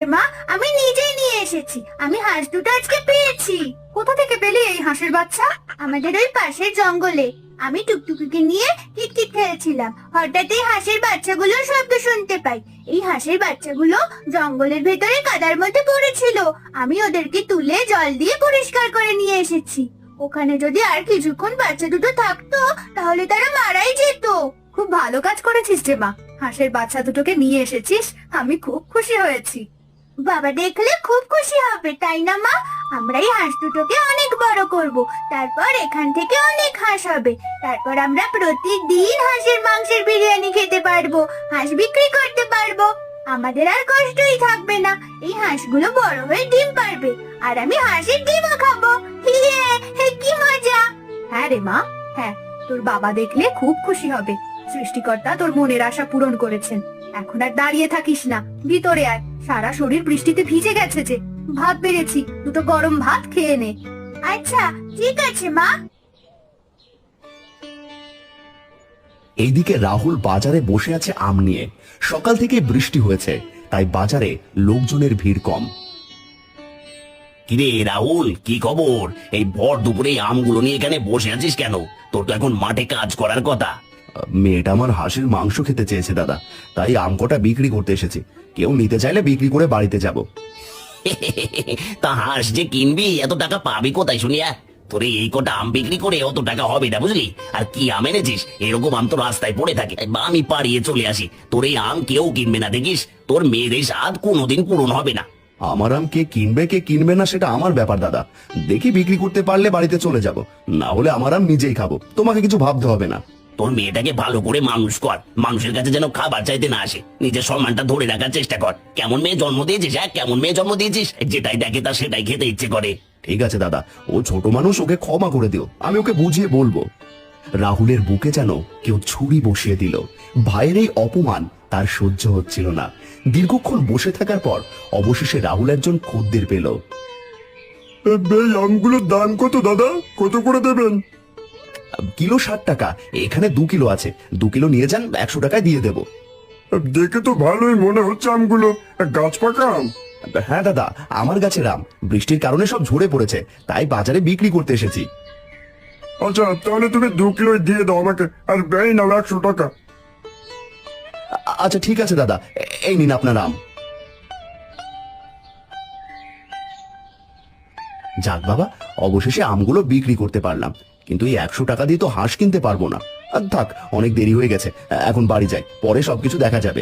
মা, আমি নিজেই নিয়ে এসেছি। আমি হাঁস দুটো আজকে পেয়েছি। কোথা থেকে পেলি এই হাঁসের বাচ্চা? আমাদের ওই পাশের জঙ্গলে। আমি টুকটুকিকে নিয়ে কিতকিত খেলছিলাম, হঠাৎ এই হাঁসের বাচ্চাগুলোর শব্দ শুনতে পাই। এই হাঁসের বাচ্চাগুলো জঙ্গলের ভেতরে কাদার মধ্যে পড়েছিল। আমি ওদেরকে তুলে জল দিয়ে পরিষ্কার করে নিয়ে এসেছি। ওখানে যদি আর কিছুক্ষণ বাচ্চা দুটো থাকতো তাহলে তারা মারাই যেত। খুব ভালো কাজ করেছিস রে মা, হাঁসের বাচ্চা দুটোকে নিয়ে এসেছিস। আমি খুব খুশি হয়েছি। বাবা দেখলে খুব খুশি হবে, তাই না মা? আমরা এই হাঁস দুটোকে অনেক বড় করব, তারপর এখান থেকে অনেক হাঁস হবে। তারপর আমরা প্রতিদিন হাঁসের মাংসের বিরিয়ানি খেতে পারবো, হাঁস বিক্রি করতে পারবো। আমাদের আর কষ্টই থাকবে না। এই হাঁসগুলো বড় হয়ে ডিম পারবে, আর আমি হাঁসের ডিমও খাবো। কি মজা! হ্যাঁ রে মা, হ্যাঁ, তোর বাবা দেখলে খুব খুশি হবে। সৃষ্টিকর্তা তোর মনের আশা পূরণ করেছেন। এখন আর দাঁড়িয়ে থাকিস না, ভিতরে আয়। সারা শরীর বৃষ্টিতে ভিজে গেছে যে। ভাত বেড়েছি, দুটো গরম ভাত খেয়ে নে। আচ্ছা, ঠিক আছে মা। এইদিকে রাহুল বাজারে বসে আছে আম নিয়ে। সকাল থেকে বৃষ্টি হয়েছে, তাই বাজারে লোকজনের ভিড় কম। কিরে রাহুল, কি খবর? এই ভর দুপুরে এই আমগুলো নিয়ে এখানে বসে আছিস কেন? তোর তো এখন মাঠে কাজ করার কথা। মেয়েটা আমার হাঁসের মাংস খেতে চেয়েছে দাদা, তাই আম কটা বিক্রি করতে এসেছি। কেউ নিতে চাইলে বিক্রি করে বাড়িতে যাব। তা হাঁস যে কিনবি, এত টাকা পাবি কোথায় শুনিয়া? তোর এই কটা আম বিক্রি করে অত টাকা হবে না, বুঝলি? আর কি আম এনেছিস? এরকম আম তো রাস্তায় পড়ে থাকে, আমি পাড়িয়ে চলে আসি। তোর এই আম কেউ কিনবে না, দেখিস তোর মেয়ের এই স্বাদ কোনোদিন পূরণ হবে না। আমার আম কে কিনবে কে কিনবে না সেটা আমার ব্যাপার দাদা। দেখি বিক্রি করতে পারলে বাড়িতে চলে যাব, না হলে আমার আম নিজেই খাবো। তোমাকে কিছু ভাবতে হবে না। তোর মেয়েটাকে ভালো করে মানুষ কর, মানুষের কাছে যেন খাবার চাইতে না আসে। নিজের সম্মানটা ধরে রাখার চেষ্টা কর। কেমন মেয়ে জন্ম দিয়েছিস, হ্যাঁ, কেমন মেয়ে জন্ম দিয়েছিস? যেটাই দেখে তা সেটাই খেতে ইচ্ছে করে। ঠিক আছে দাদা, ও ছোট মানুষ, ওকে ক্ষমা করে দিও। আমি ওকে বুঝিয়ে বলবো। রাহুলের বুকে যেন কেউ ছুরি বসিয়ে দিল। ভাইয়ের এই অপমান তার সহ্য হচ্ছিল না। দীর্ঘক্ষণ বসে থাকার পর অবশেষে রাহুল একজন খদ্দের পেল। এই আমগুলোর দাম কত দাদা? কত করে দেবেন? কিলো 60 টাকা। এখানে 2 কিলো আছে, 2 কিলো নিয়ে যান, 100 টাকায় দিয়ে দেবো। দেখে তো ভালোই মনে হচ্ছে আমগুলো। গাছ পাকা আম? হ্যাঁ দাদা, আমার গাছের আম। বৃষ্টির কারণে সব ঝরে পড়েছে, তাই বাজারে বিক্রি করতে এসেছি। আচ্ছা, তাহলে তুমি 2 কিলো দিয়ে দাও আমাকে, আর ব্যয় নাও 100 টাকা। আচ্ছা ঠিক আছে দাদা, এই নিন আপনার আম। যাক বাবা, অবশেষে আমগুলো বিক্রি করতে পারলাম। কিন্তু এই 100 টাকা দিয়ে তো হাঁস কিনতে পারবো না। থাক, অনেক দেরি হয়ে গেছে, এখন বাড়ি যাই, পরে সবকিছু দেখা যাবে।